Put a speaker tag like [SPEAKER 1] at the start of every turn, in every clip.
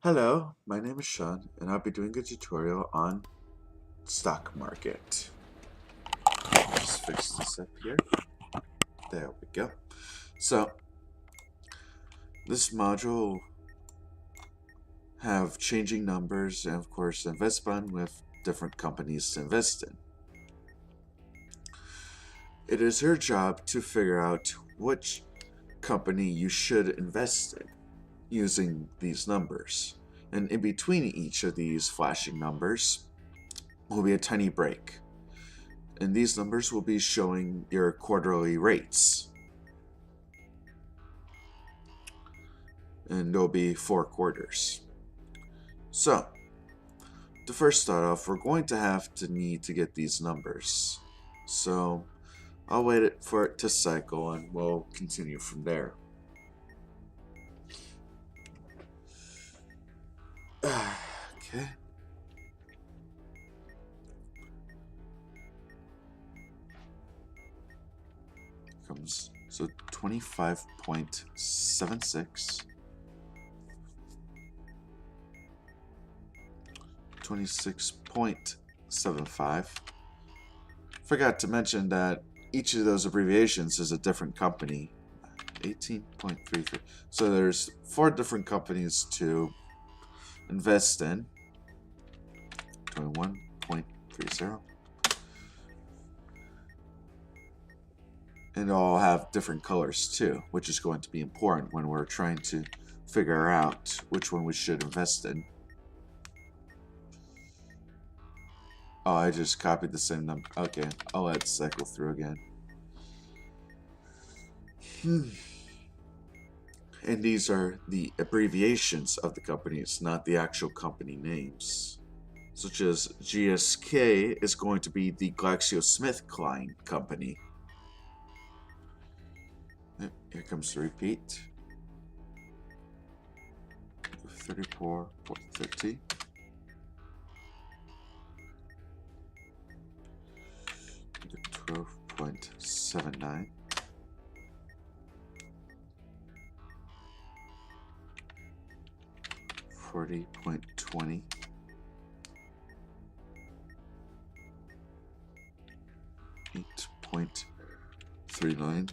[SPEAKER 1] Hello, my name is Sean, and I'll be doing a tutorial on stock market. Just fix this up here. There we go. So, this module will have changing numbers and, of course, invest button with different companies to invest in. It is your job to figure out which company you should invest in using these numbers. And in between each of these flashing numbers will be a tiny break. And these numbers will be showing your quarterly rates. And there'll be 4 quarters. So, to first start off, we're going to need to get these numbers. So, I'll wait for it to cycle and we'll continue from there. Okay. Comes so 25.76, 26.75. Forgot to mention that each of those abbreviations is a different company. 18.33. So there's 4 different companies to invest in. 21.30. And they'll all have different colors too, which is going to be important when we're trying to figure out which one we should invest in. Oh, I just copied the same number. Okay, I'll let it cycle through again. And these are the abbreviations of the companies, not the actual company names. Such as GSK is going to be the GlaxoSmithKline company. Here comes the repeat. 34.30. $12.79. $40.20. $8.39.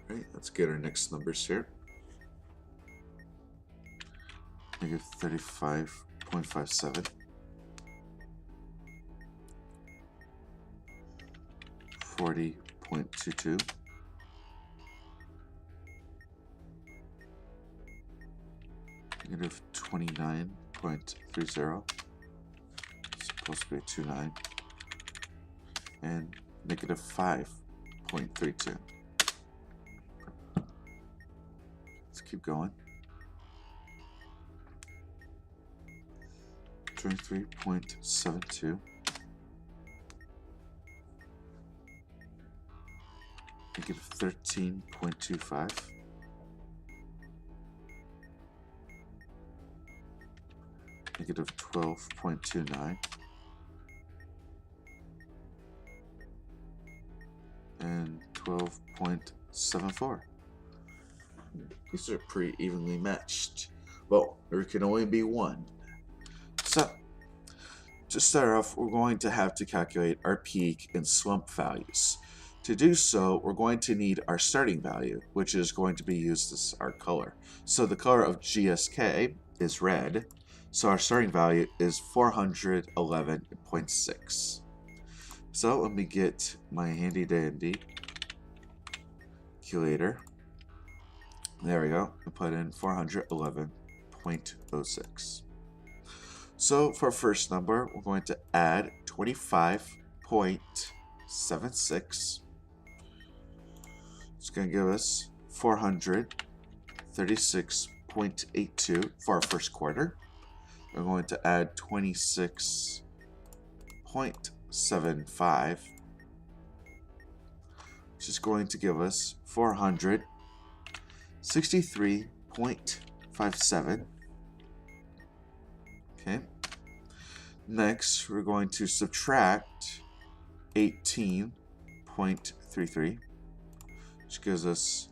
[SPEAKER 1] Alright, let's get our next numbers here. Negative 35.57. 40.22. Negative 29.30. Supposed to be a 29. And negative 5.32. Let's keep going. 23.72. Negative 13.25. Negative 12.29. And 12.74. These are pretty evenly matched. Well, there can only be one. So, to start off, we're going to have to calculate our peak and slump values. To do so, we're going to need our starting value, which is going to be used as our color. So the color of GSK is red, so our starting value is 411.6. So let me get my handy dandy calculator. There we go. I put in 411.06. So for our first number, we're going to add 25.76. It's going to give us 436.82 for our first quarter. We're going to add 26.75, which is going to give us 463.57. Okay. Next, we're going to subtract 18.33, which gives us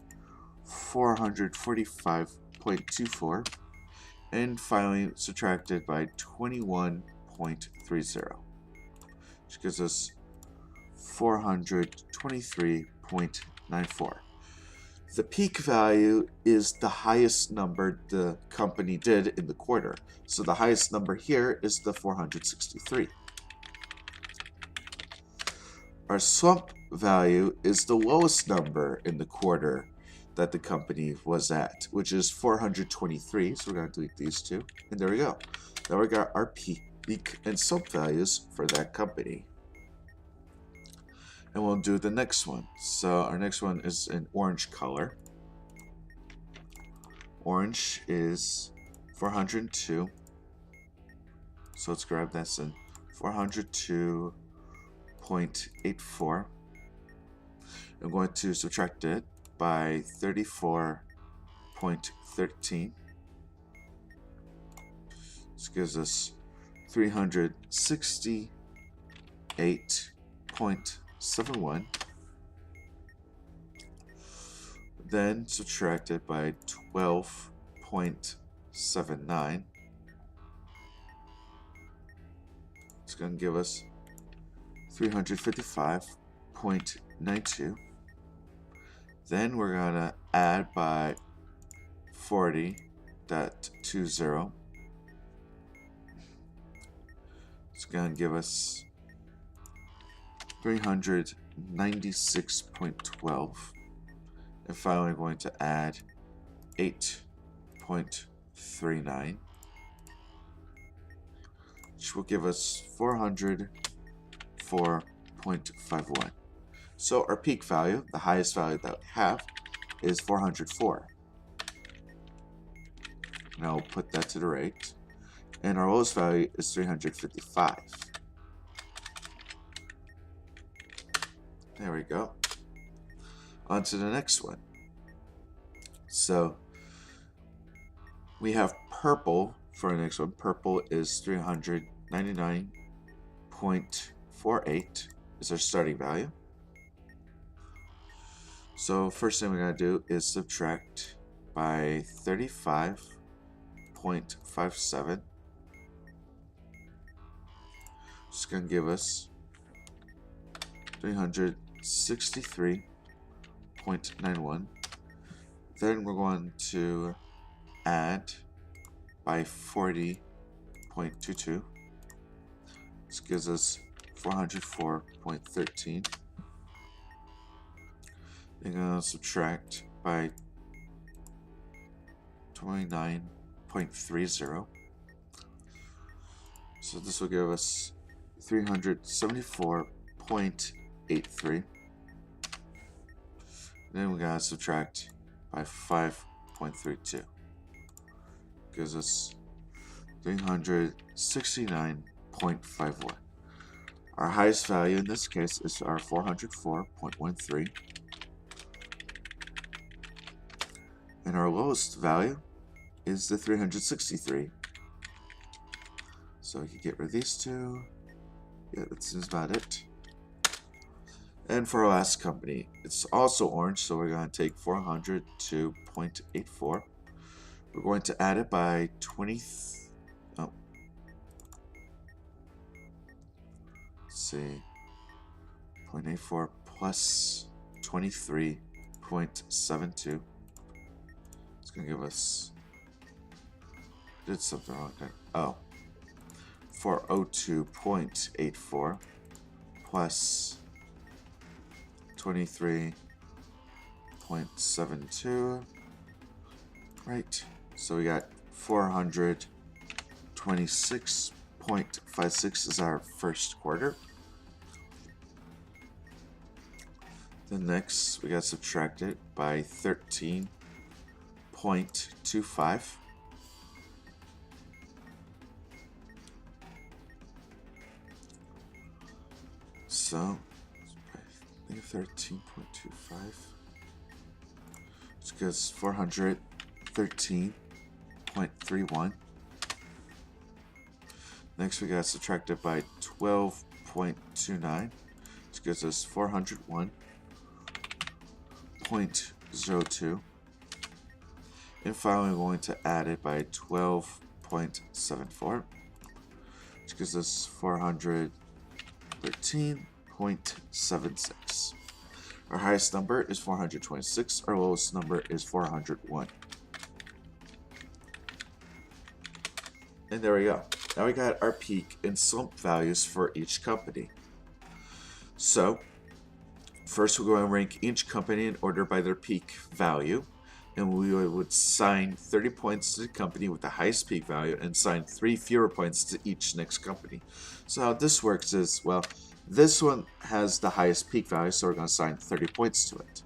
[SPEAKER 1] 445.32. 12.24, and finally subtracted by 21.30, which gives us 423.94. The peak value is the highest number the company did in the quarter. So the highest number here is the 463. Our slump value is the lowest number in the quarter that the company was at, which is 423. So we're going to delete these two. And there we go. Now we got our peak and slump values for that company. And we'll do the next one. So our next one is in orange color. Orange is 402. So let's grab this in 402.84. I'm going to subtract it by 34.13. This gives us 368.71. Then subtract it by 12.79. It's going to give us 355.92. Then we're going to add by 40.20. It's going to give us 396.12. And finally, we're going to add 8.39, which will give us 404.51. So our peak value, the highest value that we have, is 404. Now we'll put that to the right. And our lowest value is 355. There we go. On to the next one. So we have purple for the next one. Purple is 399.48 is our starting value. So first thing we're going to do is subtract by 35.57. It's going to give us 363.91. Then we're going to add by 40.22. This gives us 404.13. Then we're going to subtract by 29.30. So this will give us 374.83. Then we gotta subtract by 5.32. Gives us 369.51. Our highest value in this case is our 404.13. And our lowest value is the 363. So we can get rid of these two. Yeah, that seems about it. And for our last company, it's also orange, so we're going to take 402.84. We're going to add it by 0.84 plus 23.72. It's going to give us, did something wrong there. Oh, 402.84 plus 23.72. Right. So we got 426.56 is our first quarter. Then next we got subtracted by 13.25. So 13.25, which gives 413.31. Next we got subtracted by 12.29, which gives us 401.02. And finally, we're going to add it by 12.74, which gives us 413.76. Our highest number is 426. Our lowest number is 401. And there we go. Now we got our peak and slump values for each company. So, first we're going to rank each company in order by their peak value. And we would assign 30 points to the company with the highest peak value and assign 3 fewer points to each next company. So how this works is, well, this one has the highest peak value, so we're going to assign 30 points to it.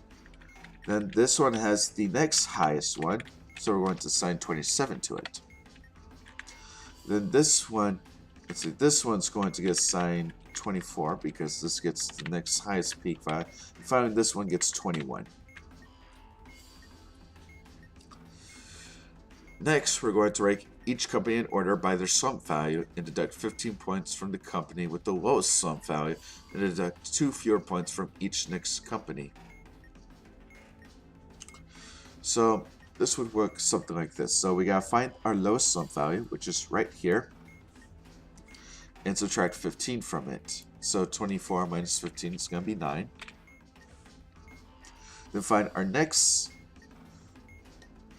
[SPEAKER 1] Then this one has the next highest one, so we're going to assign 27 to it. Then this one, let's see, this one's going to get assigned 24 because this gets the next highest peak value. And finally, this one gets 21. Next, we're going to rank each company in order by their slump value and deduct 15 points from the company with the lowest slump value and deduct 2 fewer points from each next company. So this would work something like this. So we gotta find our lowest slump value, which is right here, and subtract 15 from it. So 24 minus 15 is gonna be 9. Then find our next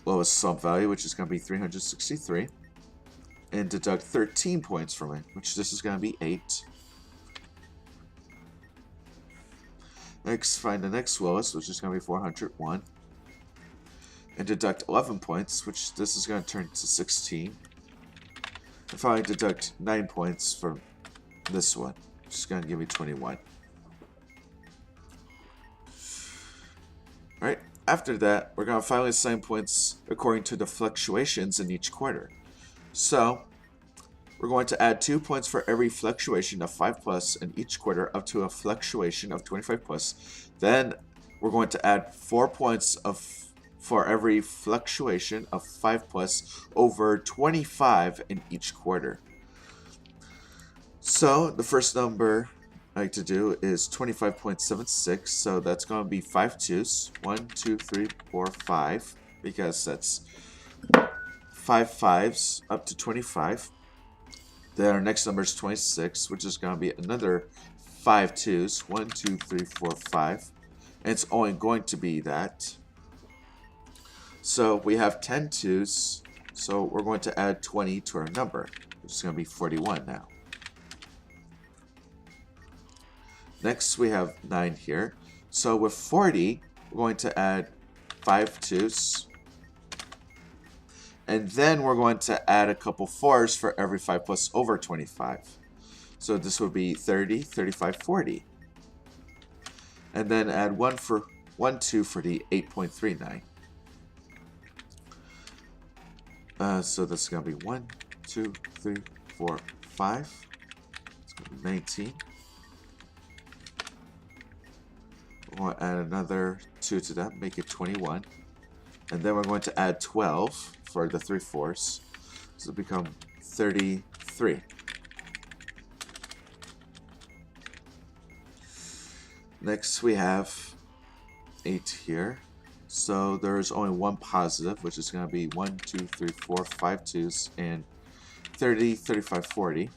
[SPEAKER 1] lowest slump value, which is going to be 363, and deduct 13 points from it, which this is going to be 8. Next, find the next lowest, which is going to be 401, and deduct 11 points, which this is going to turn to 16. And finally, deduct 9 points from this one, which is going to give me 21. Alright. After that, we're going to finally assign points according to the fluctuations in each quarter. So, we're going to add 2 points for every fluctuation of 5 plus in each quarter up to a fluctuation of 25 plus. Then, we're going to add 4 points for every fluctuation of 5 plus over 25 in each quarter. So, the first number I like to do is 25.76, so that's going to be 5 twos, 1, 2, 3, 4, 5, because that's 5 fives up to 25. Then our next number is 26, which is going to be another 5 twos, 1, 2, 3, 4, 5, and it's only going to be that. So we have 10 twos, so we're going to add 20 to our number, which is going to be 41 now. Next, we have 9 here. So with 40, we're going to add 5 twos. And then we're going to add a couple 4s for every 5 plus over 25. So this would be 30, 35, 40. And then add 1 2 for the 8.39. So that's going to be 1, 2, 3, 4, 5. It's going to be 19. We'll add another 2 to that, make it 21. And then we're going to add 12 for the 3 fourths. So it'll become 33. Next we have 8 here. So there's only one positive, which is going to be 1, 2, 3, 4, 5 twos, and 30, 35, 40.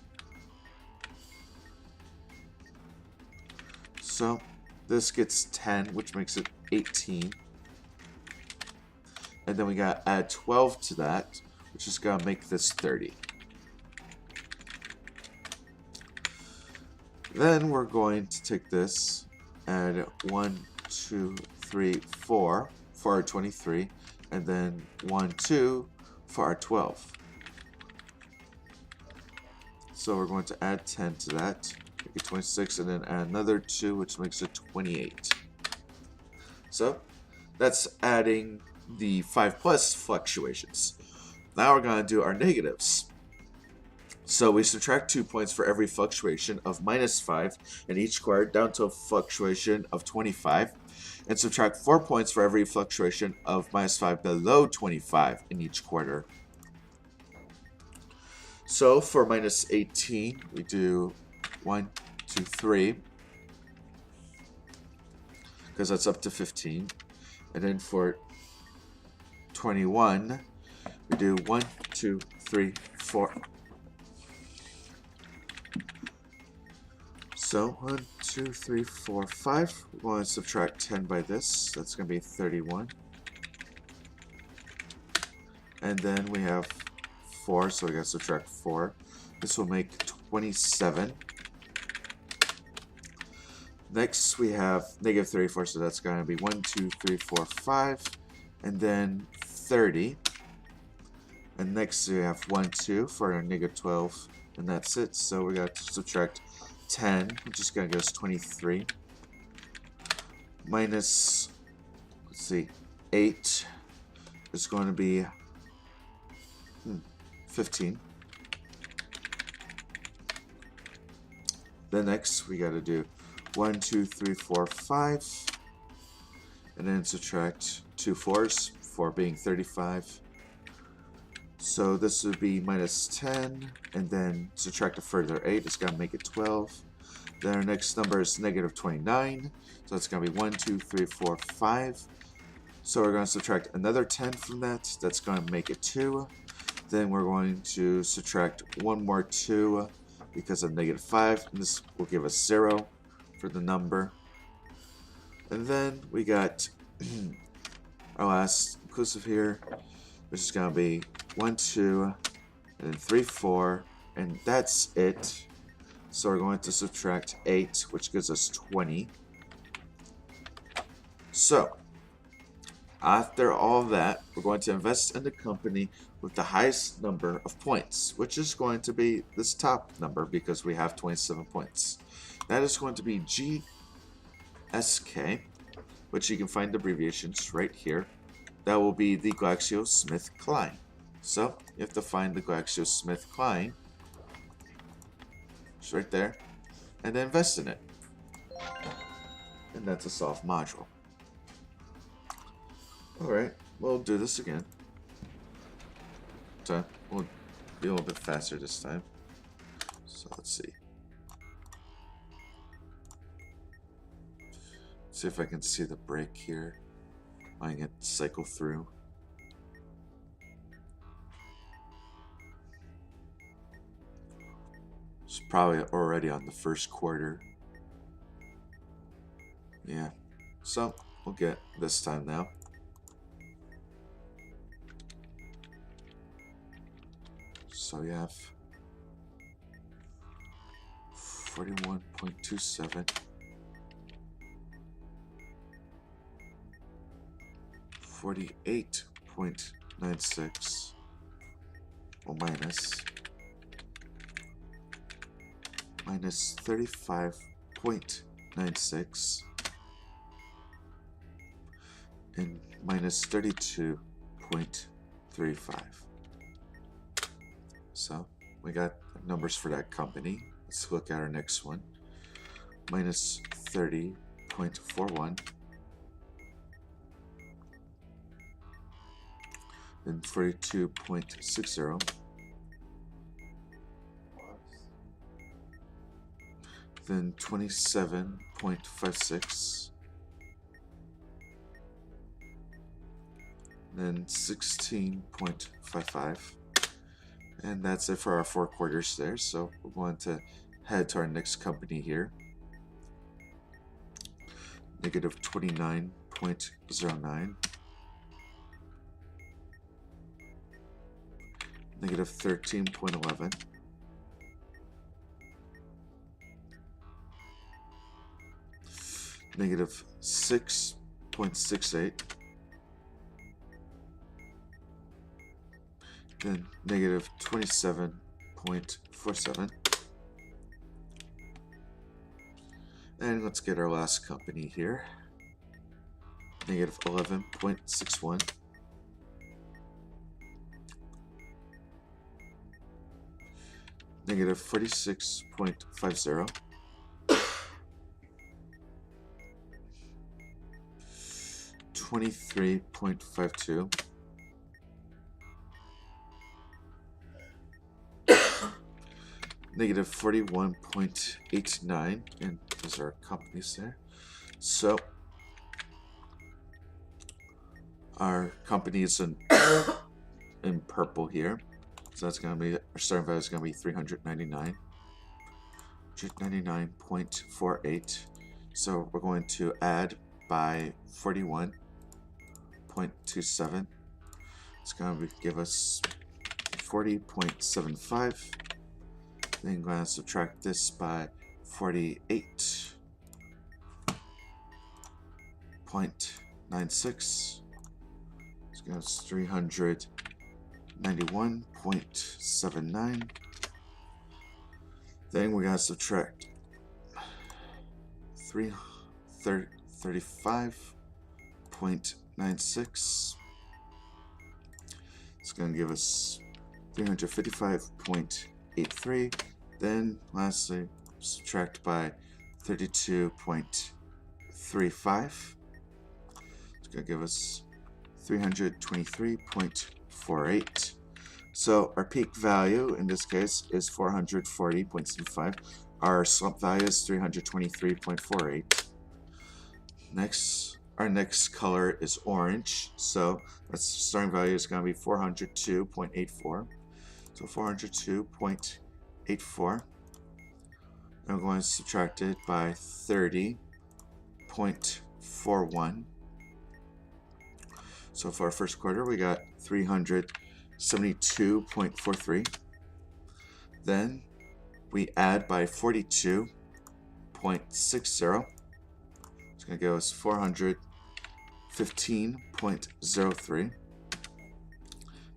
[SPEAKER 1] So this gets 10, which makes it 18. And then we got to add 12 to that, which is going to make this 30. Then we're going to take this, add 1, 2, 3, 4 for our 23, and then 1, 2 for our 12. So we're going to add 10 to that, make it 26, and then add another 2, which makes it 28. So that's adding the 5 plus fluctuations. Now we're going to do our negatives. So we subtract 2 points for every fluctuation of -5 in each quarter down to a fluctuation of 25, and subtract 4 points for every fluctuation of -5 below 25 in each quarter. So for -18, we do 1, 2, 3, because that's up to 15. And then for 21. We do 1, 2, 3, 4. So 1, 2, 3, 4, 5. We're going to subtract 10 by this. That's going to be 31. And then we have 4, so we got to subtract 4. This will make 27. Next we have negative 34, so that's going to be 1, 2, 3, 4, 5. And then 30. And next we have 1, 2 for our negative 12. And that's it. So we got to subtract 10, which is going to give us 23. Minus, let's see, 8 is going to be 15. Then next we got to do 1, 2, 3, 4, 5. And then subtract 2 4s, 4 being 35. So this would be minus 10, and then subtract a further 8. It's going to make it 12. Then our next number is negative 29. So it's going to be 1, 2, 3, 4, 5. So we're going to subtract another 10 from that. That's going to make it 2. Then we're going to subtract one more 2 because of negative 5. And this will give us 0 for the number. And then we got our last inclusive here, which is going to be 1, 2, and then 3, 4, and that's it. So we're going to subtract 8, which gives us 20. So, after all that, we're going to invest in the company with the highest number of points, which is going to be this top number because we have 27 points. That is going to be GSK, which you can find the abbreviations right here. That will be the GlaxoSmithKline. So you have to find the GlaxoSmithKline. It's right there. And then invest in it. And that's a solved module. Alright, we'll do this again. So we'll be a little bit faster this time. So let's see. See if I can see the break here. Letting it cycle through. It's probably already on the first quarter. Yeah. So we'll get this time now. So we have 41.27. 48.96, or minus 35.96, and minus 32.35. So we got numbers for that company. Let's look at our next one. Minus 30.41. Then 42.60. Then 27.56. Then 16.55. And that's it for our 4 quarters there. So we're going to head to our next company here. Negative 29.09. Negative 13.11. Negative 6.68. Then negative 27.47. And let's get our last company here. Negative 11.61. Negative 46.50. $23.52. Negative 41.89, and those are companies there. So Our company is in purple here. So that's going to be, our starting value is going to be 399.48. So we're going to add by 41.27. It's going to give us 40.75. Then I'm going to subtract this by 48.96. It's going to 391.79. Then we got to subtract 35.96. It's going to give us 355.83. Then lastly, subtract by 32.35. It's going to give us 323.48. So our peak value in this case is 440.75. Our slump value is 323.48. Next, our next color is orange. So that's starting value is going to be 402.84. So 402.84. I'm going to subtract it by 30.41. So for our first quarter, we got 372.43. Then we add by 42.60. It's going to give us 415.03.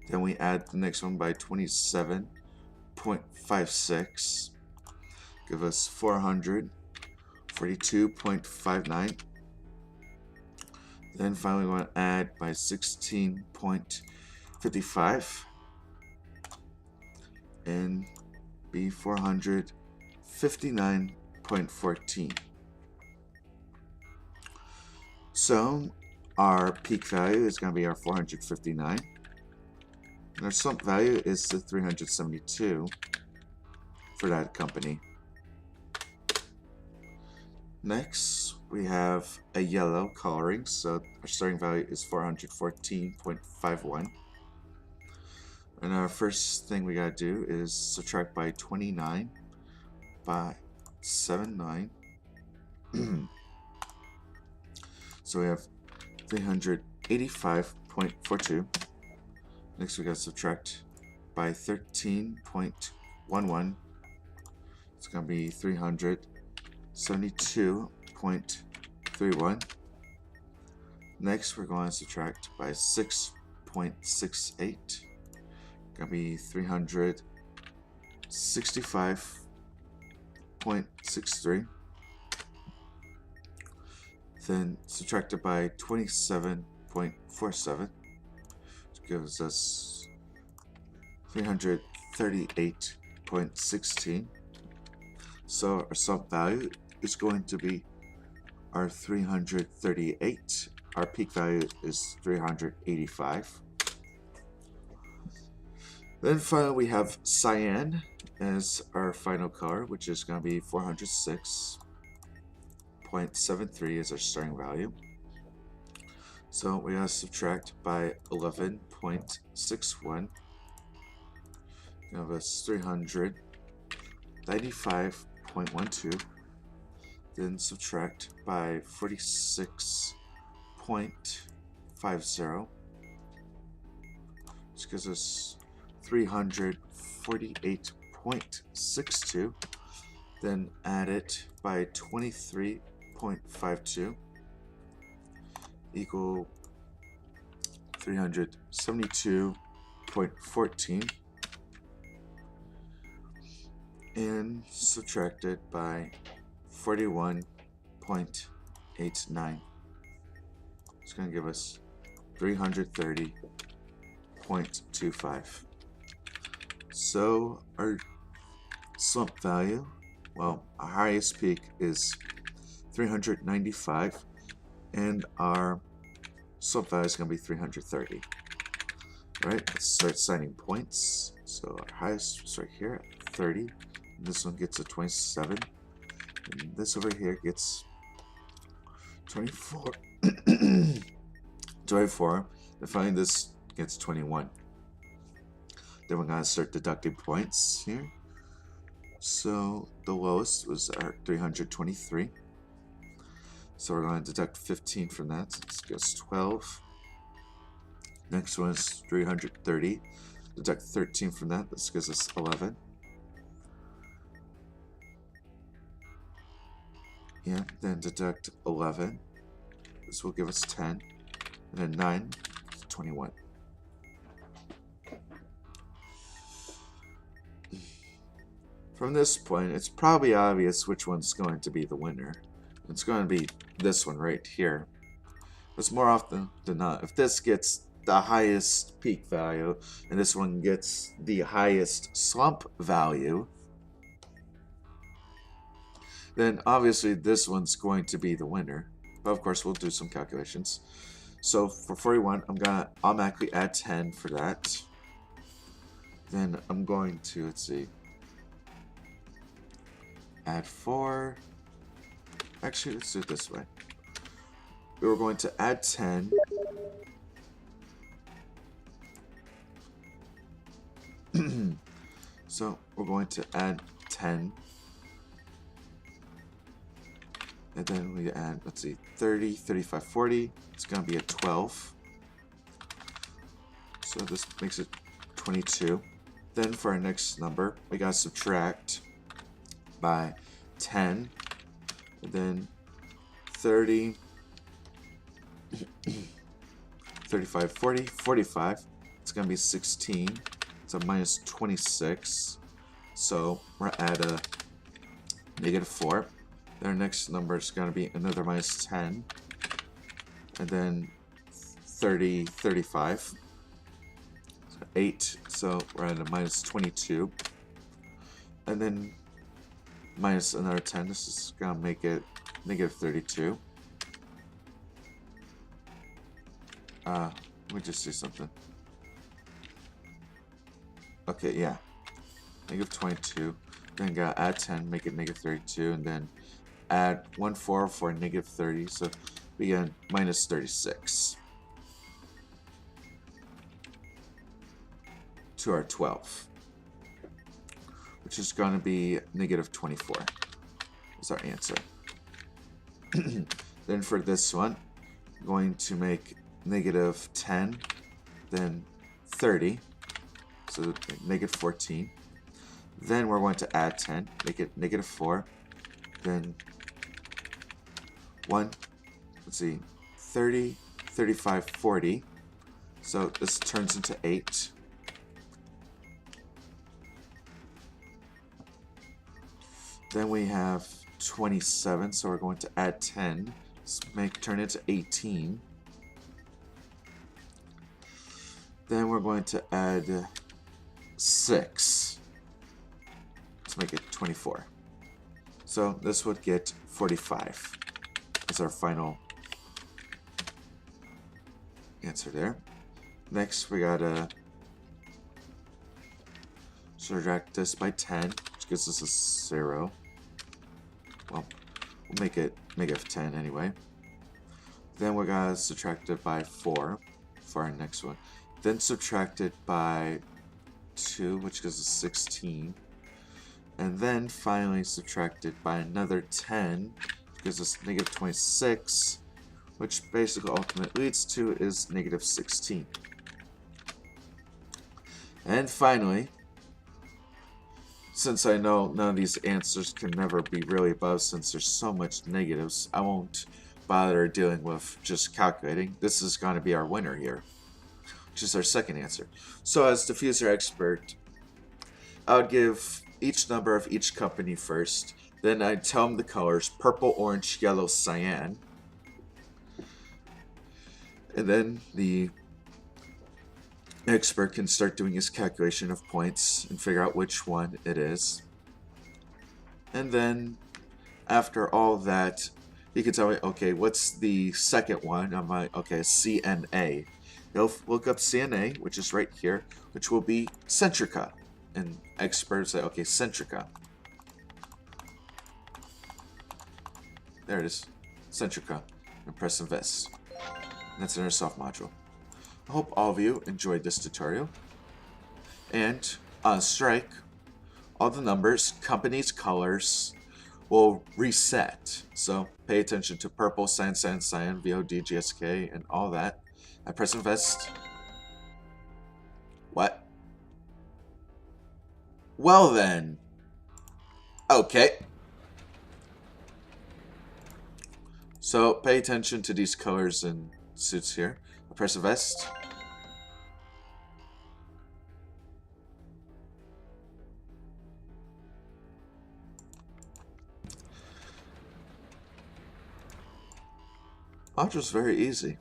[SPEAKER 1] Then we add the next one by 27.56. Give us 442.59. Then finally we want to add by 16.55 and be 459.14. So our peak value is going to be our 459. And our slump value is the 372 for that company. Next, we have a yellow coloring, so our starting value is 414.51. And our first thing we gotta do is subtract by 29 by 79. So we have 385.42. Next we gotta subtract by 13.11. It's gonna be 372.31. Next we're going to subtract by 6.68. Gonna be 365.63. Then subtract it by 27.47, which gives us 338.16. So our slump value is going to be our 338. Our peak value is 385. Then finally we have cyan as our final color, which is going to be 406.73 as our starting value. So we gotta subtract by 11.61. Give us 395.12. Then subtract by 46.50, which gives us 348.62. Then add it by 23.52 equal 372.14, and subtract it by 41.89. It's going to give us 330.25. So our slump value, well, our highest peak is 395, and our slump value is going to be 330. All right, let's start signing points. So our highest is right here at 30. And this one gets a 27. And this over here gets 24. 24. Then finally this gets 21. Then we're going to start deducting points here. So the lowest was our 323. So we're going to deduct 15 from that. So this goes 12. Next one is 330. Deduct 13 from that. This gives us 11. Yeah, then deduct 11. This will give us 10. And then 9, 21. From this point, it's probably obvious which one's going to be the winner. It's going to be this one right here. But more often than not, if this gets the highest peak value and this one gets the highest slump value, then obviously this one's going to be the winner. But of course, we'll do some calculations. So for 41, I'm going to automatically add 10 for that. Then I'm going to, let's see, add 4. Actually, let's do it this way. We were going to add 10. So we're going to add 10. And then we add, let's see, 30, 35, 40. It's going to be a 12. So this makes it 22. Then for our next number, we got to subtract by 10. And then 30, 35, 40, 45. It's going to be 16. So minus 26. So we're at a negative 4. Then our next number is going to be another minus 10. And then 30, 35. So 8. So we're at a minus 22. And then minus another 10. This is going to make it negative 32. Let me just see something. Okay, yeah. Negative 22. Then gotta add 10, make it negative 32, and then add 1 4 for negative 30. So we get minus 36 to our 12, which is going to be negative 24. Is our answer. Then for this one, I'm going to make negative 10, then 30. So negative 14. Then we're going to add 10, make it negative 4. Then 1, let's see, 30, 35, 40. So this turns into 8. Then we have 27, so we're going to add 10, turn it to 18. Then we're going to add 6. Let's make it 24. So this would get 45 as our final answer there. Next, we gotta subtract this by 10, which gives us a 0. Well, we'll make it negative 10 anyway. Then we're gonna subtract it by 4 for our next one. Then subtract it by 2, which gives us 16. And then finally subtract it by another 10, which gives us negative 26, which basically ultimately leads to is negative 16. And finally, since I know none of these answers can never be really above since there's so much negatives, I won't bother dealing with just calculating. This is going to be our winner here, which is our second answer. So as diffuser expert, I would give each number of each company first. Then I'd tell them the colors: purple, orange, yellow, cyan. And then the expert can start doing his calculation of points and figure out which one it is. And then after all that, he can tell me, okay, what's the second one? I'm like, okay, CNA. He'll look up CNA, which is right here, which will be Centrica. And experts say, okay, Centrica. There it is, Centrica. And press invest. And that's in our soft module. I hope all of you enjoyed this tutorial. And on strike, all the numbers, companies, colors will reset. So pay attention to purple, cyan, cyan, cyan, VOD, GSK, and all that. I press invest. What? Well then. Okay. So pay attention to these colors and suits here. I press invest. Watch was very easy.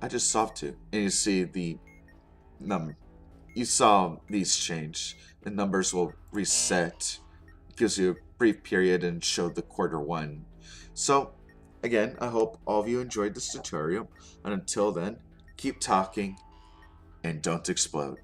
[SPEAKER 1] I just solved it. And you see the you saw these change. The numbers will reset. Gives you a brief period and showed the quarter one. So again, I hope all of you enjoyed this tutorial. And until then, keep talking and don't explode.